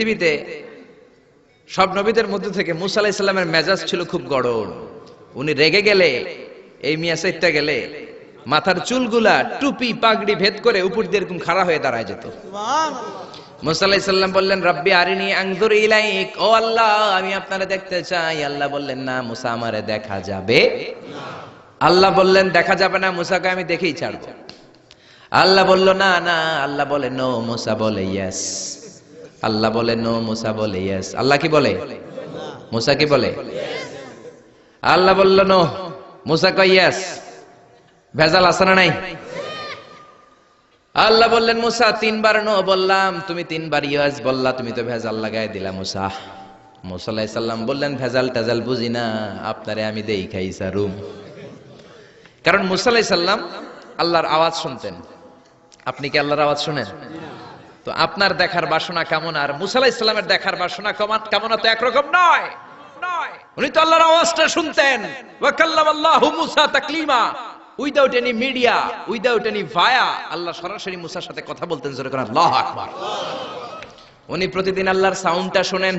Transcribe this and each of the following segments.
পৃথিবীতে সব নবীদের মধ্যে থেকে মুসা আলাইহিস সালামের মেজাজ ছিল খুব গড়ন। উনি রেগে গেলে, এই মিয়া সাইটটা গেলে মাথার চুলগুলা টুপি পাগড়ি ভেদ করে উপর দিয়ে এরকম খাড়া হয়ে দাঁড়ায় যেত। মুসা আলাইহিস সালাম বললেন, রব্বি আরিনি আনজুর ইলাইক, ও আল্লাহ আমি আপনারে দেখতে চাই। আল্লাহ বললেন, না মুসা আমারে দেখা যাবে না। আল্লাহ বললেন, দেখা যাবে না, মুসাকে আমি দেখেই ছাড়ব। আল্লাহ বলল, না না। আল্লাহ বলে নো, মুসা বলে ইয়েস। আল্লাহ বলে নো, মুসা বলে ইয়েস। আল্লাহ কি বলে? মুসা কি বলে? আল্লাহ বলল নো, মুসা কয় ইয়েস। ভেজাল আছে না নাই? আল্লাহ বললেন, মুসা তিনবার নো বললাম, তুমি তিনবার ইয়েস বললা, তুমি তো ভেজাল লাগাই দিলা মুসা। মুসা আলাইহিস সালাম বললেন, ভেজাল টেজাল বুঝি না, আপনারে আমি দেই খাই সারুম। কারণ মুসা আলাইহিস সালাম আল্লাহর আওয়াজ শুনতেন। আপনি কি আল্লাহর আওয়াজ শুনেন? তো আপনার দেখার বাসনা কেমন আর মুসা আলাইহিস সালামের দেখার বাসনা কেমন তো একরকম নয়। উনি তো আল্লাহর আওয়াজটা শুনতেন। ওয়া কাল্লামাল্লাহু মুসা তাকলিমা, without any media, without any via, আল্লাহ সরাসরি মুসার সাথে কথা বলতেন। জোরে করে আল্লাহু আকবার। উনি প্রতিদিন আল্লাহর সাউন্ডটা শুনেন।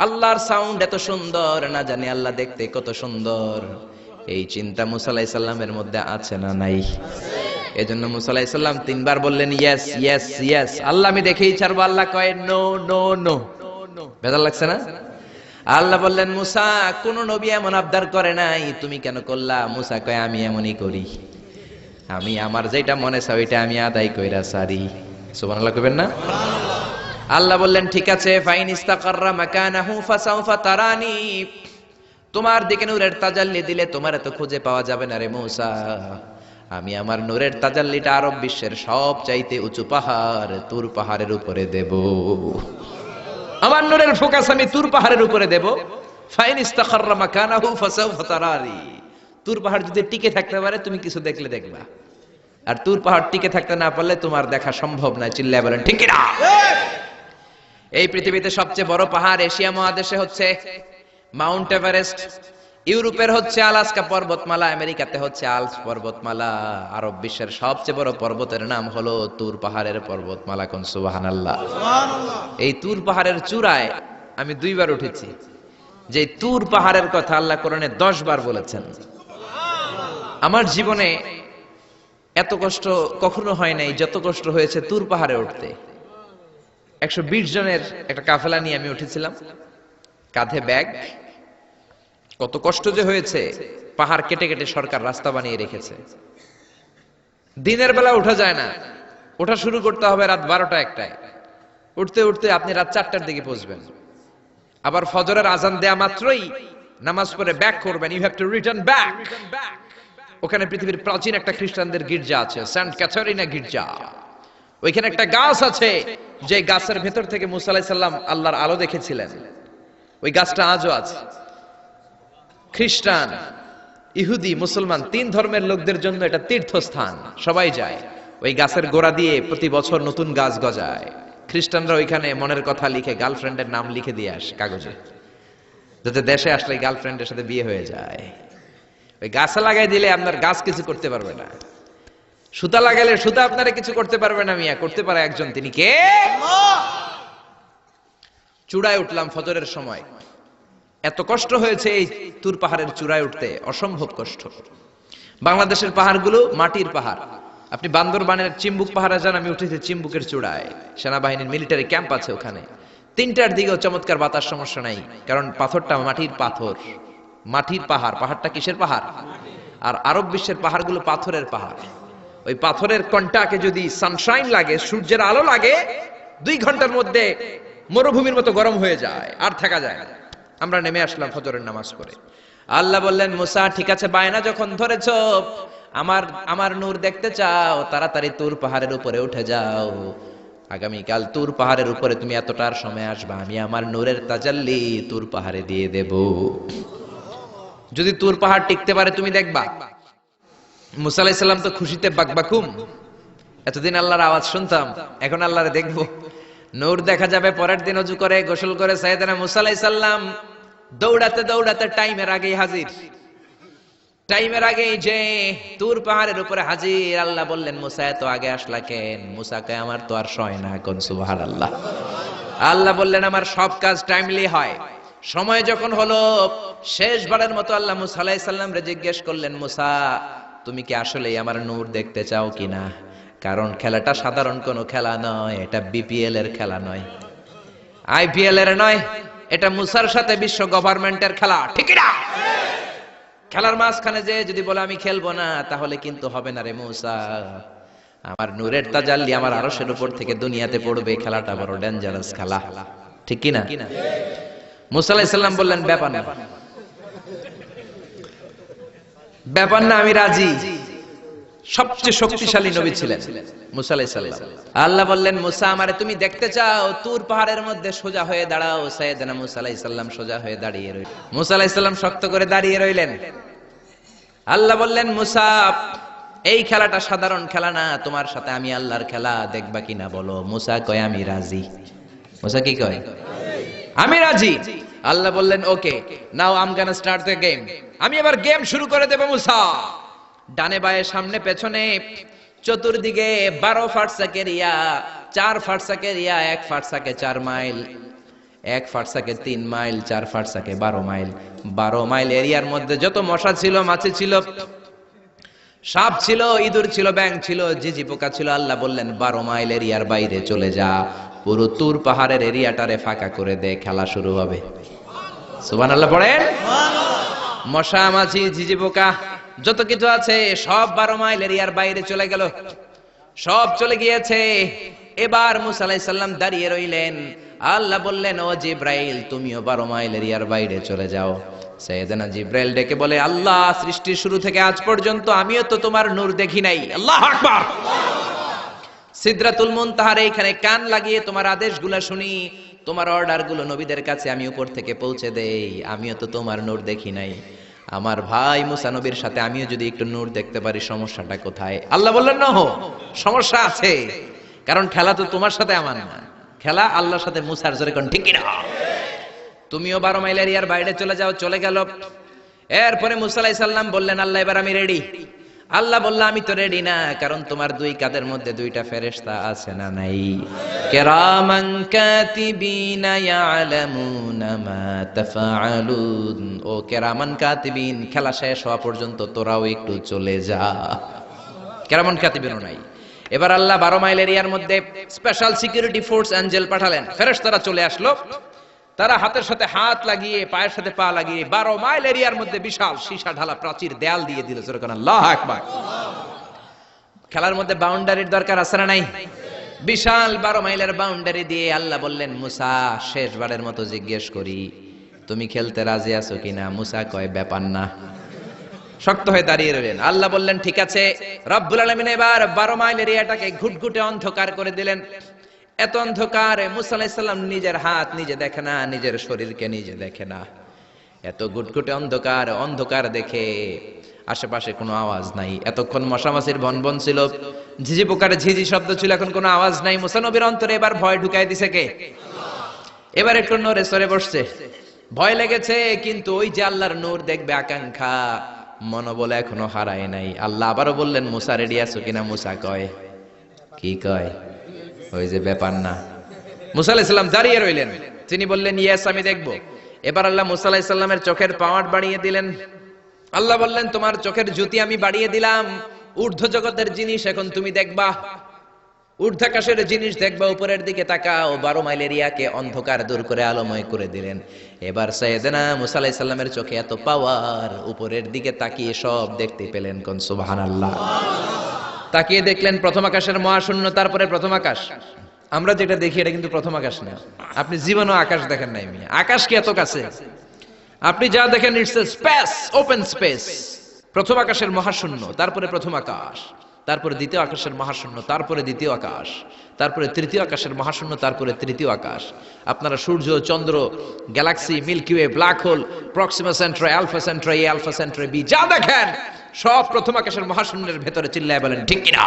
আল্লাহর সাউন্ড এত সুন্দর, না জানি আল্লাহ দেখতে কত সুন্দর। এই চিন্তা মুসা আলাইহিস সালামের মধ্যে আছে না নাই? এজন্য মুসা আলাইহিস সালাম তিনবার বললেন ইয়েস ইয়েস ইয়েস। আল্লাহ আমি দেখেই ছাড়বো। আল্লাহ কয় নো নো নো। ভেজাল লাগছে না? আল্লাহ বললেন, মুসা কোন নবী এমন আবদার করে নাই, তুমি কেন করলা? মুসা কয় আমি এমনই করি, আমি আমার যেটা মনে চাই ওইটা আমি আদায় কইরা সারি। সুবহানাল্লাহ কইবেন না? আল্লাহ বললেন, ঠিক আছে, ফাইন ইস্তাকাররা মাকানাহু ফাসাউফা তারানি, তোমার দিকে নূরের তাজাল্লি দিলে তোমার তো খুঁজে পাওয়া যাবে না রে মুসা। আমি আমার নূরের তাজাল্লিটা আরব বিশ্বের সব চাইতে উঁচু পাহাড় তুর পাহাড়ের উপরে দেব। আমার নূরের ফোকাস আমি তুর পাহাড়ের উপরে দেব। ফাইন ইস্তাকাররা মাকানাহু ফাসাউফা তারানি, তুর পাহাড় যদি টিকে থাকতে পারে তুমি কিছু দেখলে দেখবা, আর তুর পাহাড় টিকে থাকতে না পারলে তোমার দেখা সম্ভব না। চিল্লায় বলেন ঠিক কি না? এই পৃথিবীতে সবচেয়ে বড় পাহাড় এশিয়া মহাদেশে হচ্ছে মাউন্ট এভারেস্ট, ইউরোপের হচ্ছে আলাস্কা পর্বতমালা, আমেরিকাতে হচ্ছে আল্পস পর্বতমালা, আরব বিশ্বের সবচেয়ে বড় পর্বতের নাম হলো তুর পাহাড়ের পর্বতমালা। কোন সুবহানাল্লাহ। এই তুর পাহাড়ের চূড়ায় আমি 2 বার উঠেছি। যে তুর পাহাড়ের কথা আল্লাহ কোরআনে 10 বার বলেছেন। আমার জীবনে এত কষ্ট কখনো হয় নাই যত কষ্ট হয়েছে তুর পাহাড়ে উঠতে। 120 জনের একটা কাফেলা নিয়ে আমি উঠেছিলাম, কাঁধে ব্যাগ। কত কষ্ট যে হয়েছে, পাহাড় কেটে কেটে সরকার রাস্তা বানিয়ে রেখেছে। দিনের বেলা ওঠা যায় না, ওঠা শুরু করতে হবে রাত 12টা 1টায়। উঠতে উঠতে আপনি রাত 4টার দিকে পৌঁছবেন। আবার ফজরের আজান দেয়া মাত্রই নামাজ পড়ে ব্যাক করবেন। You have to return back. ওখানে পৃথিবীর প্রাচীন একটা খ্রিস্টানদের গির্জা আছে, সেন্ট ক্যাথারিনা গির্জা। ওইখানে একটা গাছ আছে, যে গাছের ভেতর থেকে মুসা আলাইহিস সালাম আল্লাহর আলো দেখেছিলেন। ওই গাছটা আজও আছে। খ্রিস্টান, ইহুদি, মুসলমান 3 ধর্মের লোকদের জন্য এটা তীর্থস্থান, সবাই যায়। ওই গাছের গোড়া দিয়ে প্রতি বছর নতুন গাছ গজায়। খ্রিস্টানরা ওইখানে মনের কথা লিখে গার্লফ্রেন্ডের নাম লিখে দিয়ে আসে কাগজে, যাতে দেশে আসলে গার্লফ্রেন্ডের সাথে বিয়ে হয়ে যায়। ওই গাছে লাগাই দিলে আপনার গাছ কিছু করতে পারবে না, সুতা লাগাইলে সুতা আপনারা কিছু করতে পারবে না। মিয়া করতে পারে একজন, তিনি কে? চূড়ায় উঠলাম ফজরের সময়। এত কষ্ট হয়েছে এই তুর পাহাড়ের চূড়ায় উঠতে, অসম্ভব কষ্ট। বাংলাদেশের পাহাড়গুলো মাটির পাহাড়। আপনি বান্দরবানের চিম্বুক পাহাড়ে যান, আমি উঠেছি চিম্বুকের চূড়ায়, সেনাবাহিনীর মিলিটারি ক্যাম্প আছে ওখানে। 3টার দিকেও চমৎকার বাতাস, সমস্যা নাই, কারণ পাথরটা মাটির পাথর, মাটির পাহাড়। পাহাড়টা কিসের পাহাড়? আর আরব বিশ্বের পাহাড়গুলো পাথরের পাহাড়। ওই পাথরের কন্টাকে যদি সানশাইন লাগে, সূর্যের আলো লাগে, 2 ঘন্টার মধ্যে মরুভূমির মতো গরম হয়ে যায়, আর থাকা যায় না। আমরা নেমে আসলাম ফজরের নামাজ পড়ে। আল্লাহ বললেন, মুসা ঠিক আছে, বায়না যখন ধরেছো, আমার নূর দেখতে চাও, তাড়াতাড়ি তুর পাহাড়ের উপরে উঠে যাও। আগামীকাল তুর পাহাড়ের উপরে তুমি এতটার সময় আসবা, আমি আমার নূরের তাজাল্লি তুর পাহাড়ে দিয়ে দেব। যদি তুর পাহাড় টিকতে পারে তুমি দেখবা। মুসা আলাইহিস সালাম তো খুশিতে বাকবাকুম। এতদিন আল্লাহর আওয়াজ শুনতাম, এখন আল্লাহরে দেখবো, নূর দেখা যাবে। পরের দিন ওযু করে গোসল করে সাইয়েদনা মুসা আলাইহিস সালাম দৌড়াতে দৌড়াতে টাইমের আগেই হাজির। টাইমের আগে যে তুর পাহাড়ের উপরে হাজির। আল্লাহ বললেন মুসা এত আগে আসলা কেন? মুসা কয় আমার তো আর সয় না, কোন সুবহানাল্লাহ। আল্লাহ বললেন আমার সব কাজ টাইমলি হয়। সময় যখন হলো শেষবারের মতো আল্লাহ মুসা আলাইহিস সালাম রে জিজ্ঞেস করলেন, মুসা তুমি কি আসলেই আমার নূর দেখতে চাও কিনা? কারণ খেলাটা সাধারণ কোনো খেলা নয়, এটা বিপিএল এর খেলা নয়, আইপিএল এর নয়, এটা মুসার সাথে বিশ্ব গভর্নমেন্টের খেলা, ঠিক না? খেলার মাঝখানে যে যদি বলে আমি খেলবো না, তাহলে কিন্তু হবে না রে মুসা। আমার নূরের তাজাল্লি আমার আরশের উপর থেকে দুনিয়াতে পড়বে, খেলাটা বড় ডেঞ্জারাস খেলা, ঠিক কি না? মুসা আলাইহিস সালাম বললেন ব্যাপার না, ব্যাপার না, আমি রাজি। সবচেয়ে শক্তিশালী নবী ছিলেন মুসা আলাইহিস সালাম। আল্লাহ বললেন মুসা আমারে তুমি দেখতে চাও, তুর পাহাড়ের মধ্যে সোজা হয়ে দাঁড়াও। সাইয়েদনা মুসা আলাইহিস সালাম সোজা হয়ে দাঁড়িয়ে রইলেন। মুসা আলাইহিস সালাম শক্ত করে দাঁড়িয়ে রইলেন। আল্লাহ বললেন মুসা এই খেলাটা সাধারণ খেলা না, তোমার সাথে আমি আল্লাহর খেলা, দেখবা কিনা বলো? মুসা কয় আমি রাজি। মুসা কি কয়? আমি রাজি। আল্লাহ বললেন okay, now I am gonna start the game. আমি এবার গেম শুরু করে দেব মুসা। ডানে বায়ে সামনে পেছনে চতুর্দিকে 12 ফারসাক এরিয়া, 4 ফারসাক এরিয়া, 1 ফারসাকে 4 মাইল, 1 ফারসাকে 3 মাইল, 4 ফারসাকে 12 মাইল। 12 মাইল এরিয়ার মধ্যে যত মশা ছিল, মাছি ছিল, সাপ ছিল, ইঁদুর ছিল, ব্যাঙ ছিল, ঝিঝি পোকা ছিল। আল্লাহ বললেন 12 মাইল এরিয়ার বাইরে চলে যা, পুরো তুর পাহাড়ের এরিয়াটারে ফাঁকা করে দে, খেলা শুরু হবে। সুবহানাল্লাহ পড়েন। মশা মাছি ঝিঝি পোকা যত কিছু আছে সব 12 মাইল এরিয়ার বাইরে চলে গেল, সব চলে গিয়েছে। এবার মুসা আলাইহিস সালাম দাঁড়িয়ে রইলেন। আল্লাহ বললেন ও জিব্রাইল তুমিও 12 মাইল এরিয়ার বাইরে চলে যাও। সাইয়েদনা জিব্রাইল ডেকে বলে আল্লাহ সৃষ্টির শুরু থেকে আজ পর্যন্ত আমিও তো তোমার নূর দেখি নাই। আল্লাহু আকবার। সিদরাতুল মুনতাহার এইখানে কান লাগিয়ে তোমার আদেশগুলো শুনি, তোমার অর্ডারগুলো নবীদের কাছে আমি উপর থেকে পৌঁছে দেই, আমিও তো তোমার নূর দেখি নাই। আমার ভাই মুসা নবীর সাথে আমিও যদি একটু নূর দেখতে পারি, সমস্যাটা কোথায়? আল্লাহ বললেন না, সমস্যা আছে, কারণ খেলা তো তোমার সাথে আমার না, খেলা আল্লাহর সাথে মুসার। জোরে কোন ঠিক না? তুমিও 12 মাইল এরিয়ার বাইরে চলে যাও। চলে গেল। এরপরে মুসা আলাইহিস সালাম বললেন আল্লাহ এবার আমি রেডি। আল্লাহ বলল আমি তো রেডি না, কারণ তোমার দুই কাঁধের মধ্যে দুইটা ফেরেশতা আছে না নাই? কিরামান কাতিবিনা ইয়ালামুনা মা তাফআলুন। ও কিরামান কাতিবিন, খেলা শেষ হওয়া পর্যন্ত তোরাও একটু চলে যা। কিরামান কাতিবিনও নাই। এবার আল্লাহ 12 মাইল এরিয়ার মধ্যে স্পেশাল সিকিউরিটি ফোর্স এঞ্জেল পাঠালেন। ফেরেশতারা চলে আসলো। তারা হাতের সাথে হাত লাগিয়ে, পায়ের সাথে পা লাগিয়ে 12 মাইল এরিয়ার মধ্যে বিশাল সীসা ঢালা প্রাচীর দেয়াল দিয়ে দিল। যেরকম আল্লাহু আকবার। খেলার মধ্যে বাউন্ডারির দরকার আছে না নাই? বিশাল 12 মাইলের বাউন্ডারি দিয়ে আল্লাহ বললেন মুসা শেষবারের মতো জিজ্ঞেস করি তুমি খেলতে রাজি আছো কিনা? মুসা কয় ব্যাপার না, শক্ত হয়ে দাঁড়িয়ে রইলেন। আল্লাহ বললেন ঠিক আছে। রব্বুল আলামিন এবার 12 মাইল এরিয়াটাকে ঘুটঘুটে অন্ধকার করে দিলেন। এত অন্ধকারে মুসা আলাইহিস সালাম নিজের হাত নিজে দেখে না, নিজের শরীরকে নিজে দেখে না। এত ঘুটঘুটে অন্ধকার, অন্ধকার দেখে আশেপাশে কোনো আওয়াজ নাই। এতক্ষণ মশামাছির ভনভন ছিল, ঝিঝি পোকার ঝিঝি শব্দ ছিল, এখন কোনো আওয়াজ নাই। মুসা নবীর অন্তরে এবার ভয় ঢুকাই দিছে কে? এবার একটু নড়ে সরে বসছে, ভয় লেগেছে, কিন্তু ওই যে আল্লাহর নূর দেখবে আকাঙ্ক্ষা, মনোবল এখনো হারায় নাই। আল্লাহ আবারও বললেন মুসা রেডি আছো কিনা? মুসা কয় কি কয়? ওই যে ব্যাপার না। মুসা আলাইহিস সালাম দাঁড়িয়ে রইলেন। তিনি বললেন ইয়েস আমি দেখব। এবার আল্লাহ মুসা আলাইহিস সালামের চোখের পাওয়ার বাড়িয়ে দিলেন। আল্লাহ বললেন তোমার চোখের জ্যোতি আমি বাড়িয়ে দিলাম, ঊর্ধ্ব জগতের জিনিস এখন তুমি দেখবা, ঊর্ধ্বাকাশের জিনিস দেখবা, উপরের দিকে তাকাও। 12 মাইল এরিয়াকে অন্ধকার দূর করে আলোময় করে দিলেন। এবার সাইয়েদনা মুসা আলাইহিস সালামের চোখে এত পাওয়ার, উপরের দিকে তাকিয়ে সব দেখতে পেলেন। কোন সুবহানাল্লাহ। তাকিয়ে দেখলেন প্রথম আকাশের মহাশূন্য, তারপরে প্রথম আকাশ। আমরা যেটা দেখি এটা কিন্তু প্রথম আকাশ না। আপনি জীবনেও আকাশ দেখেন নাই মিয়া। আকাশ কি এত কাছে? আপনি যা দেখেন it's a space, open space. প্রথম আকাশের মহাশূন্য, তারপরে প্রথম আকাশ, তারপরে দ্বিতীয় আকাশের মহাশূন্য, তারপরে দ্বিতীয় আকাশ, তারপরে তৃতীয় আকাশের মহাশূন্য, তারপরে তৃতীয় আকাশ। আপনারা সূর্য, চন্দ্র, galaxy, Milky Way, black hole, Proxima Centauri, Alpha Centauri, Alpha Centauri B, যা দেখেন সব প্রথম আকাশের মহাশূন্যের ভেতরে। চিল্লায় বলেন ঠিক কিনা?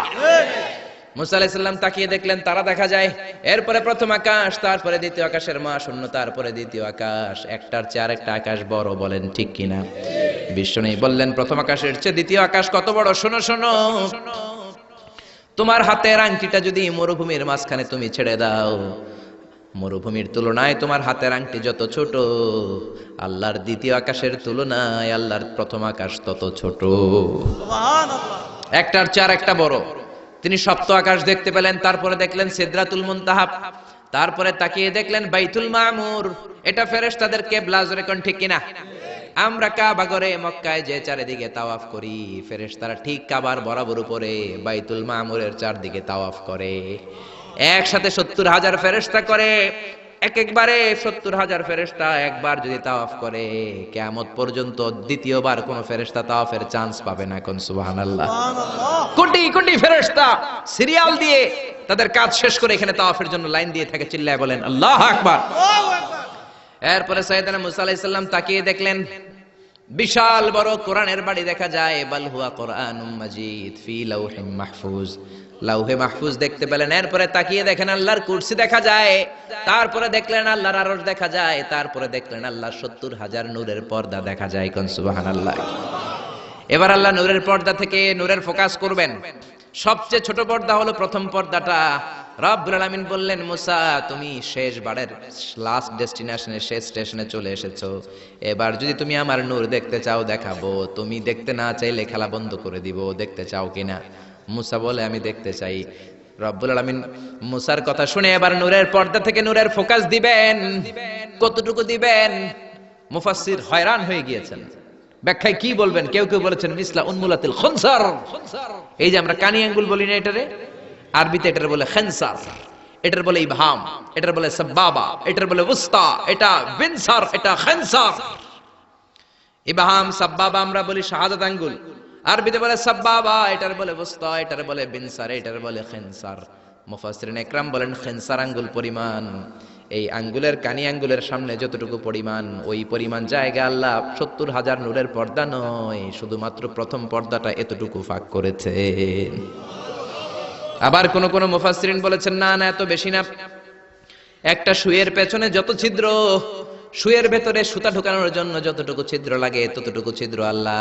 মুসা আলাইহিস সালাম তাকিয়ে দেখলেন তারা দেখা যায়। এরপরে প্রথম আকাশ, তারপরে দ্বিতীয় আকাশের মহাশূন্য, তারপরে দ্বিতীয় আকাশ। একটার চেয়ে আরেকটা আকাশ বড়। বলেন ঠিক কিনা? বিশ্বনবী বললেন প্রথম আকাশের চেয়ে দ্বিতীয় আকাশ কত বড়, শোনো শোনো, তোমার হাতের আংটিটা যদি মরুভূমির মাঝখানে তুমি ছেড়ে দাও, মরুভূমির তুলনায় তোমার হাতের আংটি যত ছোট, আল্লাহর দ্বিতীয় আকাশের তুলনায় আল্লাহর প্রথম আকাশ তত ছোট। একটার চার একটা বড়। তিনি সপ্ত আকাশ দেখতে পেলেন, তারপরে দেখলেন সিদরাতুল মুনতাহা, তারপরে তাকিয়ে দেখলেন বাইতুল মামুর। এটা ফেরেশতাদের কিবলা, জোরে কোন ঠিক কিনা? আমরা কাবা ঘরে মক্কায় যে চারিদিকে তাওয়াফ করি, ফেরেশতারা ঠিক কাবার বরাবর উপরে বাইতুল মামুরের চারদিকে তাওয়াফ করে। একসাথে 70,000 ফেরেশতা করে, একবারে 70,000 ফেরেশতা একবার যদি তাওয়াফ করে, কিয়ামত পর্যন্ত দ্বিতীয়বার কোন ফেরেশতা তাওয়াফের চান্স পাবে না। কোন সুবহানাল্লাহ। কোটি কোটি ফেরেশতা সিরিয়াল দিয়ে তাদের কাজ শেষ করে এখানে তাওয়াফের জন্য লাইন দিয়ে থাকে। চিল্লায় বলেন আল্লাহু আকবার। এরপরে সাইয়েদনা মুসা আলাইহিস সালাম তাকিয়ে দেখলেন বিশাল বড় কোরআনের বাড়ি দেখা যায়। বাল হুয়া কোরআনুম মাজিদ ফি লাউহিম মাহফুজ, লাউহে মাহফুজ দেখতে পেলেন। এরপরে তাকিয়ে দেখেন আল্লাহর কুরসি দেখা যায়, তারপরে দেখলেন আল্লাহর আরশ দেখা যায়, তারপরে দেখলেন আল্লাহর 70,000 নূরের পর্দা দেখা যায়। কোন সুবহানাল্লাহ। এবার আল্লাহ নূরের পর্দা থেকে নূরের ফোকাস করবেন। সবচেয়ে ছোট পর্দা হলো প্রথম পর্দাটা। রব্বুল আলামিন বললেন মুসা, তুমি শেষ বারের লাস্ট ডেস্টিনেশনে, শেষ স্টেশনে চলে এসেছো। এবার যদি তুমি আমার নূর দেখতে চাও দেখাবো, তুমি দেখতে না চাইলে খেলা বন্ধ করে দিব। দেখতে চাও কিনা? মুসা বলে আমি দেখতে চাই। রব্বুল আলামিন মুসার কথা শুনে এবার নূরের পর্দা থেকে নূরের ফোকাস দিবেন। কতটুকু দিবেন? মুফাসসির হয়রান হয়ে গিয়েছেন। ব্যাখ্যায় কি বলবেন? কেউ কেউ বলেছেন মিসলা উন্মুলাতিল খুনসার। এই যে আমরা কানি আঙ্গুল বলি না, এটারে আরবিতে এটার বলে খেনসার, এটার বলে ইবহাম, এটার বলে সাব্বাবা, এটার বলে উস্তা, এটা বিনসার, এটা খেনসার। ইবহাম সাব্বাবা আমরা বলি শাহাদাত আঙ্গুল, আরবিতে বলে সাব্বাবা, এটার বলে উস্তা, এটার বলে বিনসার, এটার বলে খেনসার। মুফাসসিরিন ইকরাম বলেন খেনসার আঙ্গুল পরিমাণ, এই আঙ্গুলের কানি আঙ্গুলের সামনে যতটুকু পরিমাণ, ওই পরিমাণ জায়গা আল্লাহ 70,000 নূরের পর্দা নয়, শুধুমাত্র প্রথম পর্দাটা এতটুকু ফাঁক করেছে। আবার কোন কোন মুফাসসিরিন বলেছেন না না, এত বেশি না। একটা সুইয়ের পেছনে যত ছিদ্র, সুইয়ের ভেতরে সুতা ঢোকানোর জন্য যতটুকু ছিদ্র লাগে, ততটুকু ছিদ্র আল্লাহ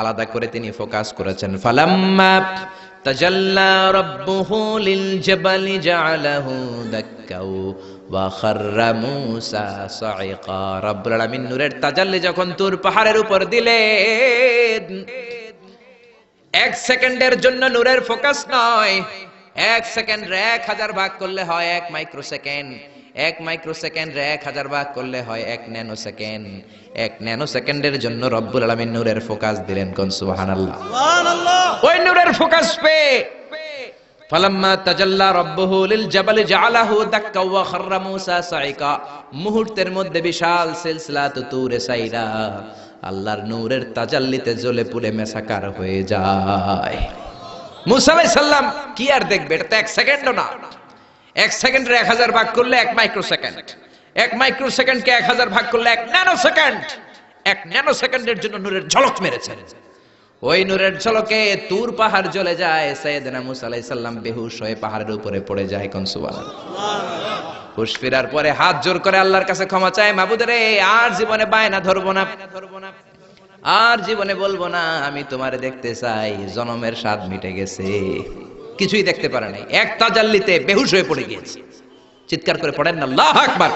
আলাদা করে তিনি ফোকাস করেছেন। ফালাম্মা তাজাল্লা রাব্বুহু লিল জাবালি জাআলাহু দাক্কাও ওয়া খাররা মূসা সাইকা। রব্বুল আলামিন নূরের তাজাল্লি যখন তুর পাহাড়ের উপর দিলেন, 1 সেকেন্ডের জন্য নূরের ফোকাস নয়, 1 সেকেন্ড 1000 ভাগ করলে হয় 1 মাইক্রোসেকেন্ড, 1 মাইক্রোসেকেন্ড 1000 ভাগ করলে হয় 1 ন্যানো সেকেন্ড। 1 ন্যানো সেকেন্ডের জন্য রব্বুল আলামিন নূরের ফোকাস দিলেন। কোন সুবহানাল্লাহ। সুবহানাল্লাহ। ওই নূরের ফোকাস পেয়ে ফালাম্মা তাজাল্লা রাব্বুহু লিল জাবালি জাআলাহু দাক্কা ওয়া খাররা মূসা সাইকা, মুহূর্তের মধ্যে বিশাল সিলসিলাত তুরে সাইরা আল্লাহর নূরের তাজাল্লিতে জ্বলে পুড়ে মেসাকার হয়ে যায়। মূসা আলাইহিস সালাম কি আর দেখবে? এটা তো 1 সেকেন্ডও না। 1 সেকেন্ডে 1000 ভাগ করলে 1 মাইক্রোসেকেন্ড, 1 মাইক্রোসেকেন্ডকে 1000 ভাগ করলে 1 ন্যানো সেকেন্ড। 1 ন্যানো সেকেন্ডের জন্য নূরের ঝলক মেরেছেন। ওই নূরের ঝলকে তুর পাহাড় জ্বলে যায়। সাইয়েদনা মূসা আলাইহিস সালাম বেহুশ হয়ে পাহাড়ের উপরে পড়ে যায়। কোন সুবহানাল্লাহ। হুশ ফেরার পরে হাত জোর করে আল্লাহর কাছে ক্ষমা চায়, মাবুদ রে, আর জীবনে বায়না ধরবো না, আর জীবনে বলবো না আমি তোমারে দেখতে চাই, জনমের স্বাদ মিটে গেছে। কিছুই দেখতে পারে নাই, এক তাজাল্লিতে বেহুশ হয়ে পড়ে গিয়েছে। চিৎকার করে পড়েন না আল্লাহু আকবার।